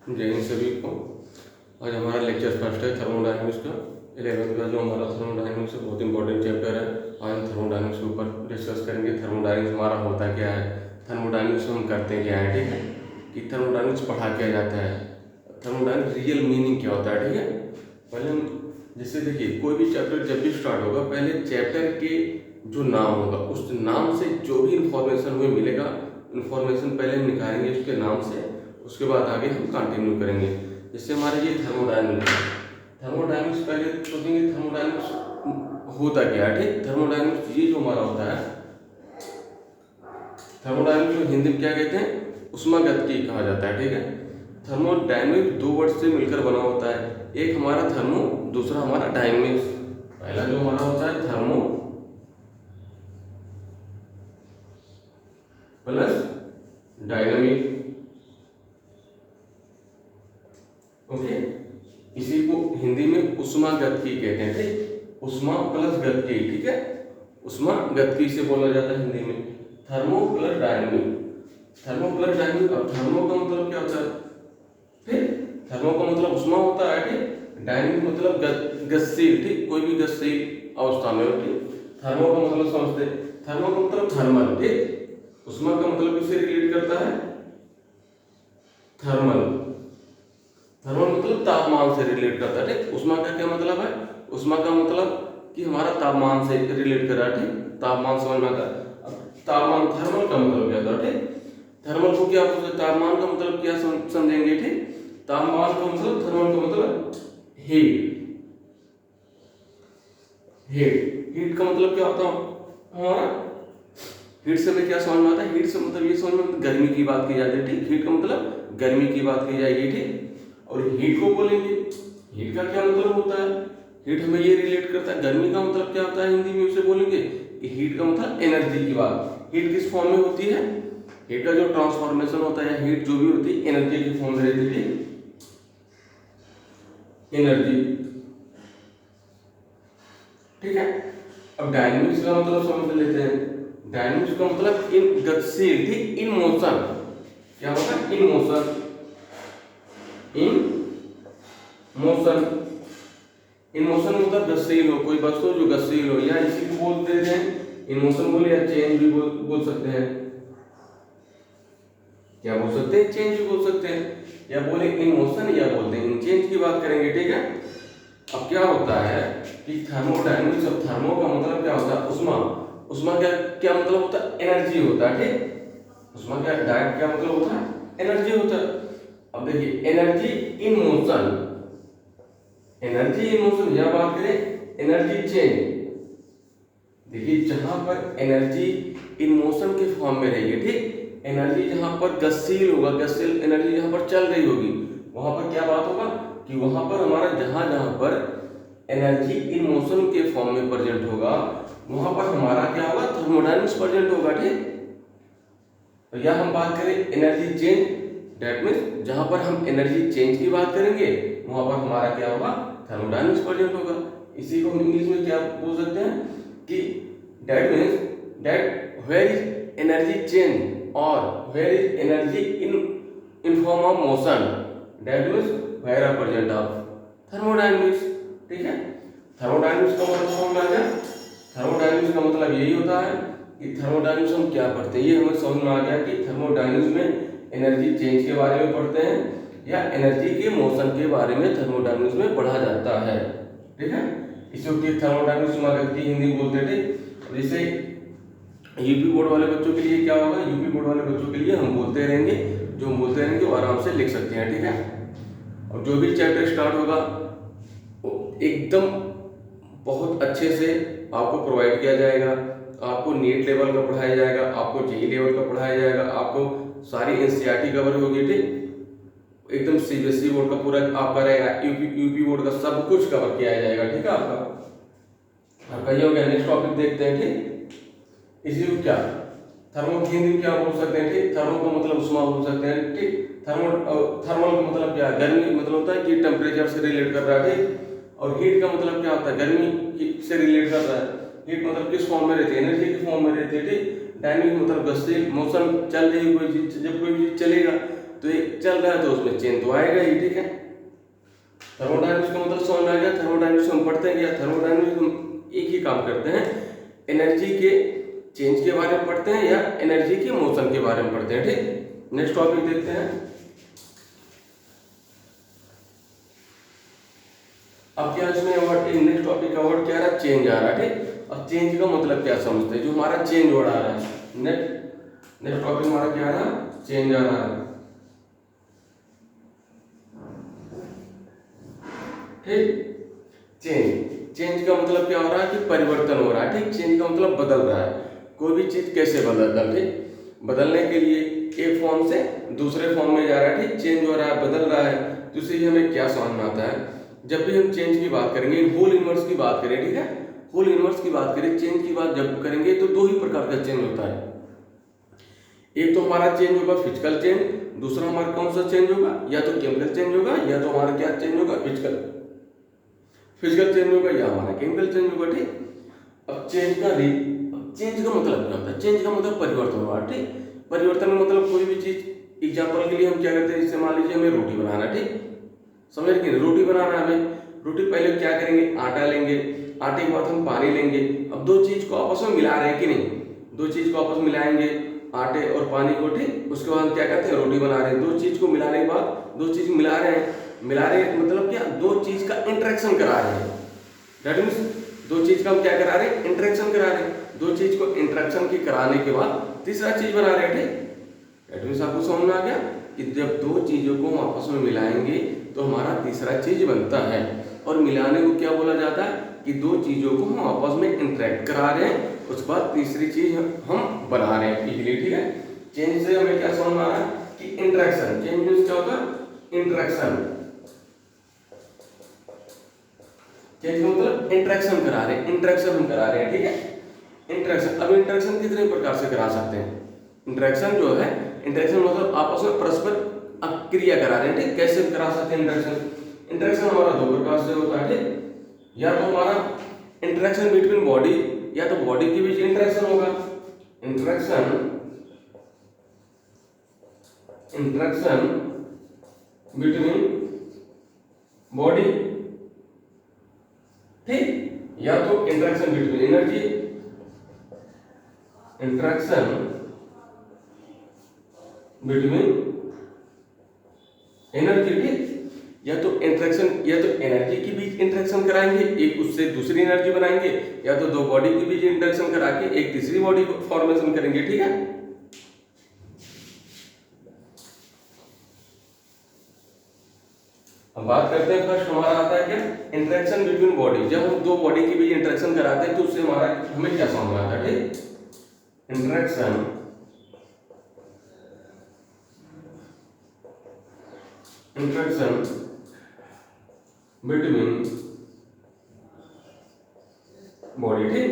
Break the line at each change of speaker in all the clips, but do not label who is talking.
जय हिंद सभी को। आज हमारा लेक्चर फर्स्ट है थर्मोडायनेमिक्स का 11th का जो हमारा थर्मोडायनेमिक्स है बहुत इंपॉर्टेंट चैप्टर है। आज हम थर्मोडायनेमिक्स के ऊपर डिस्कस करेंगे। थर्मोडायनेमिक्स हमारा होता क्या है, थर्मोडायनेमिक्स हम करते क्या है, ठीक है, कि थर्मोडायनेमिक्स पढ़ा क्या जाता है, थर्मोडायनेमिक्स रियल मीनिंग क्या होता है, ठीक है। पहले हम जैसे देखिए कोई भी चैप्टर जब भी स्टार्ट होगा पहले चैप्टर के जो नाम होगा उस नाम से जो भी इंफॉर्मेशन हमें मिलेगा इंफॉर्मेशन पहले हम निकालेंगे उसके नाम से, उसके बाद आगे हम कंटिन्यू करेंगे। जैसे हमारे ये थर्मोडायनेमिक्स, थर्मोडायनेमिक्स पहले सोचेंगे थर्मोडायनेमिक्स होता क्या है, ठीक। थर्मोडायनेमिक्स ये जो हमारा होता है, थर्मोडायनेमिक्स को हिंदी में क्या कहते हैं, ऊष्मागतिकी कहा जाता है, ठीक है। थर्मोडायनेमिक्स दो वर्ड से मिलकर बना होता है, एक हमारा थर्मो, दूसरा हमारा डायनेमिक्स। पहला जो हमारा होता है थर्मो प्लस डायनामिक, ओके। इसी को हिंदी में ऊष्मागतिकी कहते हैं, ठीक। ऊष्मा प्लस गतिकी, ठीक है, ऊष्मागतिकी से बोला जाता है हिंदी में। Thermo plus dynamic, thermo plus dynamic. अब थर्मो का मतलब क्या होता है, ठीक, थर्मो का मतलब ऊष्मा होता है, ठीक। डायनामिक मतलब गतिशील, ठीक, कोई भी गतिशील अवस्था में, ठीक। थर्मो का मतलब समझते, थर्मो का मतलब थर्मल, ठीक। ऊष्मा का मतलब किससे रिलेट करता है, थर्मल, थर्मल मतलब तापमान से रिलेट करता है, ठीक। ऊष्मा का क्या मतलब है, ऊष्मा का मतलब कि हमारा तापमान से रिलेट कर रहा है, ठीक, तापमान समझ में आता है। अब तापमान, थर्मल का मतलब क्या था, ठीक। थर्मल को क्या बोलते हैं, तापमान का मतलब क्या समझेंगे, ठीक। तापमान का मतलब, थर्मल का मतलब हीट, हीट का मतलब क्या होता है हमारा, हीट से हमें क्या समझ में आता है, हीट से मतलब ये समझ में गर्मी की बात की जाती है, ठीक। हीट का मतलब गर्मी की बात की जाएगी, ठीक। और हीट को बोलेंगे, हीट का क्या मतलब होता है, हीट हमें ये रिलेट करता है। गर्मी का मतलब क्या होता है हिंदी में, उसे बोलेंगे कि हीट का मतलब एनर्जी की बात। हीट किस फॉर्म में होती है, हीट का जो ट्रांसफॉर्मेशन होता है, हीट जो भी होती है एनर्जी की फॉर्म में रहती है, एनर्जी, ठीक है। अब डायनेमिक्स का मतलब समझ लेते हैं। डायनेमिक्स का मतलब इन गतिशील, ठीक, इन मोशन, क्या होता है, in motion, in motion, in motion मतलब गतिशील हो, कोई वस्तु जो गतिशील हो, या इसी को बोल देते हैं इन मोशन बोले, या चेंज भी बोल सकते हैं, क्या बोल सकते हैं, चेंज भी बोल सकते हैं, या बोले इन मोशन या बोलते हैं इन चेंज की बात करेंगे, ठीक है। अब क्या होता है कि थर्मोडायनेमिक्स, अब थर्मो का मतलब क्या होता है, उष्मा, उष्मा क्या क्या मतलब होता है, एनर्जी होता है, ठीक। उष्मा क्या डायरेक्ट क्या मतलब होता है, एनर्जी होता है। अब देखिए energy in motion, energy in motion, या बात करें एनर्जी चेंज, देखिए जहां पर एनर्जी इन मोशन के फॉर्म में रहेगी, ठीक, एनर्जी जहां पर गतिशील होगा, गतिशील एनर्जी जहां पर चल रही होगी, वहां पर क्या बात होगा कि वहां पर हमारा जहां जहां पर एनर्जी इन मोशन के फॉर्म में प्रेजेंट होगा वहां पर हमारा क्या होगा, थर्मोडायनेमिक्स प्रेजेंट होगा, ठीक। तो या हम बात करें एनर्जी चेंज, दैट मीन्स जहां पर हम एनर्जी चेंज की बात करेंगे वहां पर हमारा क्या होगा, थर्मोडायनेमिक्स प्रेजेंट होगा। इसी को हम इंग्लिश में क्या बोल सकते हैं कि that means that where is energy change और where is energy in form of motion, that means where are present of thermodynamics, ठीक है। थर्मोडायनेमिक्स का मतलब समझ में आ गया। थर्मोडायनेमिक्स का मतलब यही होता है कि थर्मोडायनेमिक्स हम क्या पढ़ते हैं, ये हमें समझ में आ गया कि थर्मोडायनेमिक्स में एनर्जी चेंज के बारे में पढ़ते हैं या एनर्जी के मोशन के बारे में थर्मोडायनेमिक्स में पढ़ा जाता है, ठीक है। इसको थर्मोडायनेमिक्स ऊष्मागतिकी हिंदी बोलते थे। जैसे यूपी बोर्ड वाले बच्चों के लिए क्या होगा, यूपी बोर्ड वाले बच्चों के लिए हम बोलते रहेंगे, जो हम बोलते रहेंगे वो आराम से लिख सकते हैं, ठीक है। और जो भी चैप्टर स्टार्ट होगा एकदम बहुत अच्छे से आपको प्रोवाइड किया जाएगा, आपको नीट लेवल का पढ़ाया जाएगा, आपको जेई लेवल का पढ़ाया जाएगा, आपको सारी एनसीईआरटी कवर होगी, ठीक, एकदम सीबीएसई बोर्ड का पूरा आपका रहेगा, यूपी बोर्ड का सब कुछ कवर किया जाएगा, ठीक है। आपका कही हो गया। नेक्स्ट टॉपिक देखते हैं, ठीक। इसी को क्या थर्मो की हिंदी में क्या बोल सकते हैं, ठीक, थर्मो का मतलब उष्मा बोल सकते हैं, ठीक। थर्मल का मतलब क्या, गर्मी मतलब होता है कि टेम्परेचर से रिलेट कर रहा है, ठीक। और हीट का मतलब क्या होता है, गर्मी से रिलेट कर रहा है। हीट मतलब किस फॉर्म में रहती है, एनर्जी की फॉर्म में रहती है, ठीक। डायनामिक मतलब गतिशील, मोशन, चल रही कोई चीज, जब कोई चीज चलेगा तो एक चल रहा है तो उसमें चेंज तो आएगा ही, ठीक है। थर्मोडायनेमिक्स का मतलब समझ में आ गया। थर्मोडायनेमिक्स हम पढ़ते हैं या थर्मोडायनेमिक्स हम एक ही काम करते हैं, एनर्जी के चेंज के बारे में पढ़ते हैं या एनर्जी के मोशन के बारे में पढ़ते हैं, ठीक। नेक्स्ट टॉपिक देखते हैं। अब क्या इसमें वर्ड, नेक्स्ट टॉपिक का वर्ड क्या आ रहा है, चेंज आ रहा है, ठीक। अब चेंज का मतलब क्या समझते हैं, जो हमारा चेंज वर्ड आ रहा है। नेक्स्ट टॉपिक हमारा क्या आ रहा है, चेंज आ रहा है, ठीक। चेंज का मतलब क्या हो रहा है कि परिवर्तन हो रहा है, ठीक। चेंज का मतलब बदल रहा है। कोई भी चीज कैसे बदलता है, ठीक। बदलने के लिए एक फॉर्म से दूसरे फॉर्म में जा रहा है, ठीक। चेंज हो रहा है, बदल रहा है। तो इससे हमें क्या समझ में आता है, जब भी हम चेंज की बात करेंगे, होल इनवर्स की बात करें, ठीक है, होल इनवर्स की बात करें, चेंज की बात जब करेंगे तो दो ही प्रकार का चेंज होता है। एक तो हमारा चेंज होगा फिजिकल चेंज, दूसरा हमारा कौन सा चेंज होगा, या तो केमिकल चेंज होगा या तो हमारा क्या चेंज होगा, फिजिकल चेंज होगा या हमारा केमिकल चेंज होगा, ठीक। अब चेंज का मतलब क्या होता है, चेंज का मतलब परिवर्तन हुआ, ठीक। परिवर्तन का मतलब कोई भी चीज, एग्जांपल के लिए हम क्या करते हैं, जैसे मान लीजिए हमें रोटी बनाना, ठीक, समझ रहे कि रोटी बनाना है हमें, रोटी पहले क्या करेंगे, आटा लेंगे, आटे के बाद हम पानी लेंगे। अब दो चीज को आपस में मिला रहे हैं कि नहीं, दो चीज को आपस में मिलाएंगे, आटे और पानी को, ठीक। उसके बाद हम क्या करते हैं, रोटी बना रहे हैं। दो चीज को मिलाने के बाद, दो चीज मिला रहे हैं, मतलब क्या, दो चीज का इंटरेक्शन करा रहे हैं। दैट मीन्स दो चीज का हम क्या करा रहे हैं, इंटरेक्शन करा रहे हैं। दो चीज को इंटरेक्शन की कराने के बाद तीसरा चीज बना रहे हैं, ठीक। दैट मीन्स आपको समझ में आ गया कि जब दो चीजों को हम आपस में मिलाएंगे तो हमारा तीसरा चीज बनता है। और मिलाने को क्या बोला जाता है कि दो चीजों को हम आपस में इंटरेक्ट करा रहे हैं, उसके बाद तीसरी चीज हम बना रहे हैं, इजीली, ठीक है। चेंज से हमें क्या समझ में आ रहा है कि इंटरेक्शन, चेंज मीन्स क्या होता है, इंटरेक्शन। चेंज का मतलब इंटरेक्शन करा रहे हैं, इंटरेक्शन हम करा रहे हैं, ठीक है। इंटरेक्शन, अब इंटरेक्शन कितने प्रकार से करा सकते हैं। इंटरेक्शन जो है, इंटरेक्शन मतलब आपस में परस्पर क्रिया करा रहे हैं, ठीक। कैसे करा सकते हैं इंटरेक्शन, इंटरेक्शन हमारा दो प्रकार से होता है, ठीक। या तो हमारा इंटरेक्शन बिटवीन बॉडी, या तो बॉडी के बीच इंटरेक्शन होगा, इंटरेक्शन बिटवीन बॉडी, ठीक। या तो interaction between energy, interaction between energy, ठीक। या तो इंटरेक्शन, या तो एनर्जी के बीच इंटरेक्शन कराएंगे, एक उससे दूसरी एनर्जी बनाएंगे, या तो दो बॉडी के बीच इंटरेक्शन करा के एक तीसरी बॉडी को फॉर्मेशन करेंगे, ठीक है। अब बात करते हैं, फर्स्ट हमारा आता है क्या, इंटरेक्शन बिटवीन बॉडी। जब हम दो बॉडी के बीच इंटरेक्शन कराते हैं तो उससे हमारा हमें क्या समझ में आता है, ठीक। इंटरेक्शन बिटवीन बॉडी, ठीक।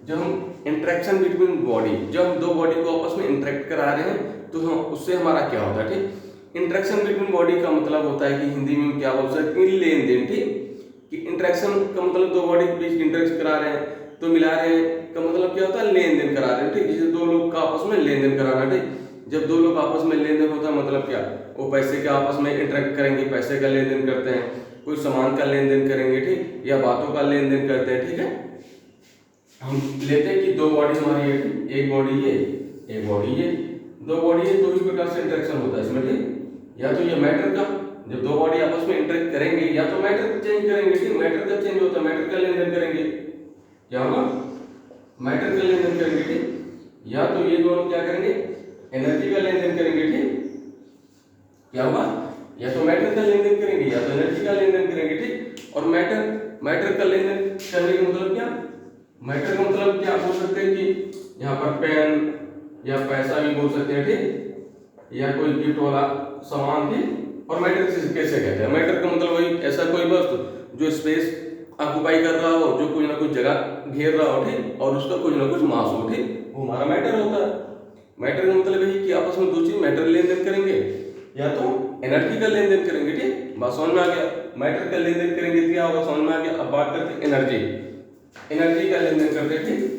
जब हम इंटरेक्शन बिटवीन बॉडी, जब हम दो बॉडी को आपस में इंटरेक्ट करा रहे हैं तो हम उससे हमारा क्या होता है, ठीक। इंटरेक्शन बिटवीन बॉडी का मतलब होता है कि हिंदी में क्या बोल सकते हैं, लेन देन, ठीक। कि इंटरेक्शन का मतलब दो बॉडी के बीच इंटरेक्ट करा रहे हैं, तो मिला रहे हैं का मतलब क्या होता है, लेन देन करा रहे हैं, ठीक। जैसे दो लोग का आपस में लेन देन कराना, ठीक। जब दो लोग आपस में लेन देन होता है मतलब क्या, वो पैसे के आपस में इंटरेक्ट करेंगे, पैसे का लेन देन करते हैं, कोई सामान का लेन देन करेंगे, ठीक, या बातों का लेन देन करते हैं, ठीक है। हम लेते हैं कि दो बॉडी हमारी है, एक बॉडी ये, एक बॉडी ये, दो बॉडी है, दो ही प्रकार से इंटरेक्शन होता है इसमें, ठीक। या तो ये मैटर का, जब दो बॉडी आपस में इंटरेक्ट करेंगे या तो मैटर चेंज करेंगे, ठीक। मैटर का चेंज होता है, मैटर का लेन देन करेंगे, क्या होगा, मैटर का लेन देन करेंगे, ठीक। या तो ये दोनों क्या करेंगे, एनर्जी का लेन देन करेंगे, ठीक। क्या होगा, या तो मैटर का लेन देन करेंगे या तो एनर्जी का लेन देन करेंगे, ठीक। और मैटर का लेन देन करने का मतलब क्या, मैटर का मतलब क्या बोल सकते हैं कि यहाँ पर पेन या पैसा भी बोल सकते हैं, ठीक, या कोई गिफ्ट वाला सामान भी। और मैटर कैसे कहते हैं, मैटर का मतलब वही ऐसा कोई वस्तु जो स्पेस ऑक्युपाई कर रहा हो, जो कुछ ना कुछ जगह घेर रहा हो, ठीक, और उसका कुछ ना कुछ मास हो, ठीक, वो हमारा मैटर होता है। मैटर का मतलब यही कि आपस में दो चीज मैटर लेन देन करेंगे या तो एनर्जी का लेन देन करेंगे, ठीक। बात समझ में आ गया, मैटर का लेन देन करेंगे क्या होगा, समझ में आ गया। अब बात करते हैं एनर्जी का लेन देन करते हैं, ठीक।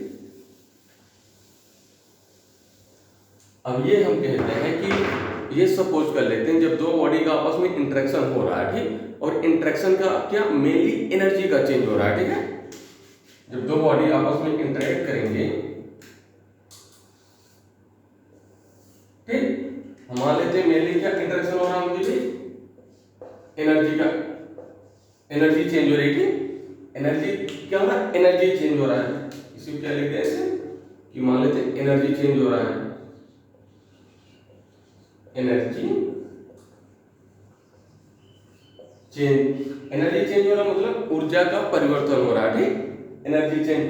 अब ये हम कहते हैं कि ये सपोज कर लेते हैं जब दो बॉडी का आपस में इंटरेक्शन हो रहा है, ठीक, और इंटरेक्शन का क्या मेनली एनर्जी का चेंज हो रहा है, ठीक है। जब दो बॉडी आपस में इंटरेक्ट करेंगे, ठीक, हम मान लेते हैं मेनली क्या इंटरेक्शन हो रहा है उनके लिए, एनर्जी का, एनर्जी चेंज हो रही थी, एनर्जी क्या हो रहा है, एनर्जी चेंज हो रहा है। इसी को क्या लिखते हैं ऐसे कि मान लेते हैं एनर्जी चेंज हो रहा है, एनर्जी चेंज, एनर्जी चेंज हो रहा मतलब ऊर्जा का परिवर्तन हो रहा है, ठीक, एनर्जी चेंज।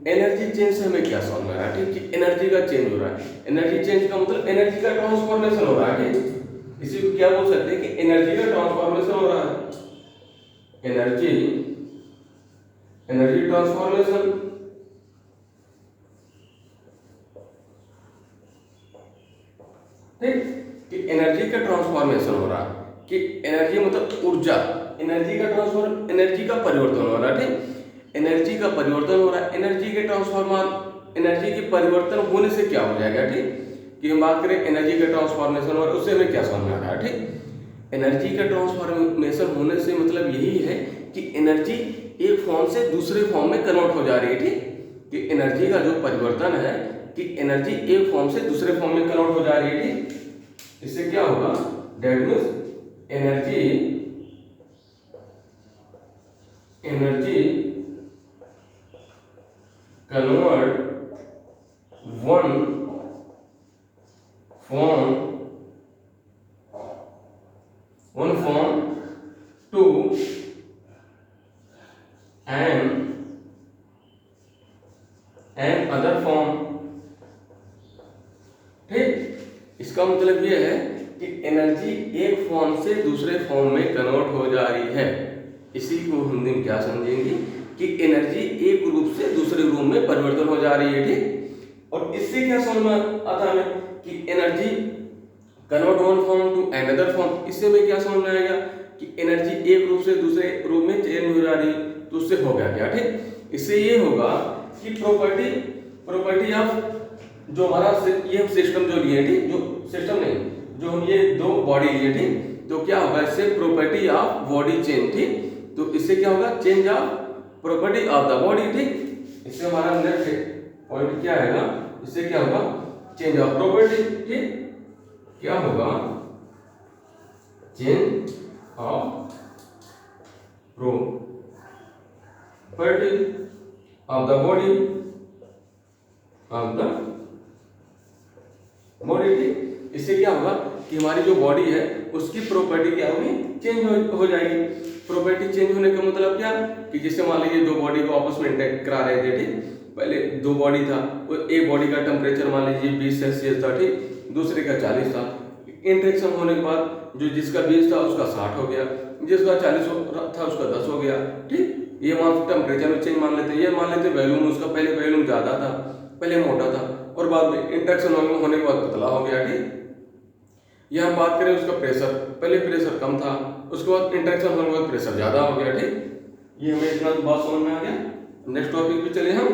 एनर्जी चेंज से हमें क्या समझ में आ रहा है, ठीक, कि एनर्जी का चेंज हो रहा है। एनर्जी चेंज का मतलब एनर्जी का ट्रांसफॉर्मेशन हो रहा है, ठीक। इसी को क्या बोल सकते हैं कि एनर्जी का ट्रांसफॉर्मेशन हो रहा है, एनर्जी, एनर्जी ट्रांसफॉर्मेशन, ठीक, कि एनर्जी का ट्रांसफॉर्मेशन हो रहा है, कि एनर्जी मतलब ऊर्जा, एनर्जी का ट्रांसफॉर्म, एनर्जी का परिवर्तन हो रहा है, ठीक, एनर्जी का परिवर्तन हो रहा है। एनर्जी के ट्रांसफॉर्मर, एनर्जी के परिवर्तन होने से क्या हो जाएगा, ठीक, कि हम बात करें एनर्जी का ट्रांसफॉर्मेशन और उससे हमें क्या समझ में आ रहा है, ठीक। एनर्जी का ट्रांसफॉर्मेशन होने से मतलब यही है कि एनर्जी एक फॉर्म से दूसरे फॉर्म में कन्वर्ट हो जा रही है, ठीक, कि एनर्जी का जो परिवर्तन है कि एनर्जी एक फॉर्म से दूसरे फॉर्म में कन्वर्ट हो जा रही है, ठीक। इससे क्या होगा, that means energy, energy convert one form to another form, ठीक। इसका मतलब ये है कि एनर्जी एक फॉर्म से दूसरे फॉर्म में कन्वर्ट हो जा रही है। इसी को हिंदी में क्या समझेंगे कि एनर्जी एक रूप से दूसरे रूप में परिवर्तन हो जा रही है, ठीक। और इससे क्या समझ में आता है कि energy convert one form to another form, इससे में क्या समझ में आएगा कि एनर्जी एक रूप से दूसरे रूप में चेंज हो जा रही है, तो उससे हो गया क्या, ठीक। इससे ये होगा कि प्रॉपर्टी ऑफ जो हमारा ये सिस्टम जो लिए, ठीक, जो सिस्टम नहीं, जो हम ये दो बॉडी लिए, ठीक, तो क्या होगा इससे प्रॉपर्टी ऑफ बॉडी चेंज, ठीक, तो इससे क्या होगा change of property of the body, ठीक। इससे हमारा नेक्स्ट पॉइंट क्या आएगा, इससे क्या होगा चेंज ऑफ प्रॉपर्टी, ठीक, क्या होगा change of property of the body, of the body, ठीक। इससे क्या होगा कि हमारी जो बॉडी है उसकी प्रॉपर्टी क्या होगी, चेंज हो जाएगी। प्रॉपर्टी चेंज होने का मतलब क्या कि जैसे मान लीजिए दो बॉडी को आपस में इंटरेक्ट करा रहे थे, ठीक, पहले दो बॉडी था, एक बॉडी का टेम्परेचर मान लीजिए 20 सेल्सियस था, ठीक, दूसरे का 40 था। इंटरेक्शन होने के बाद जो जिसका 20 था उसका 60 हो गया, जिसका 40 था उसका 10 हो गया, ठीक। ये मान टेम्परेचर में चेंज मान लेते हैं, ये मान लेते हैं वैल्यूम उसका, पहले वैल्यूम ज्यादा था, पहले मोटा था और बाद में इंटरेक्शन होने के बाद पतला हो गया, ठीक। यह हम बात करें उसका प्रेशर, पहले प्रेशर कम था, उसके बाद इंटरेक्शन होने के बाद प्रेशर ज्यादा हो गया, ठीक। ये हमें इतना बात समझ में आ गया। नेक्स्ट टॉपिक पे चले हम।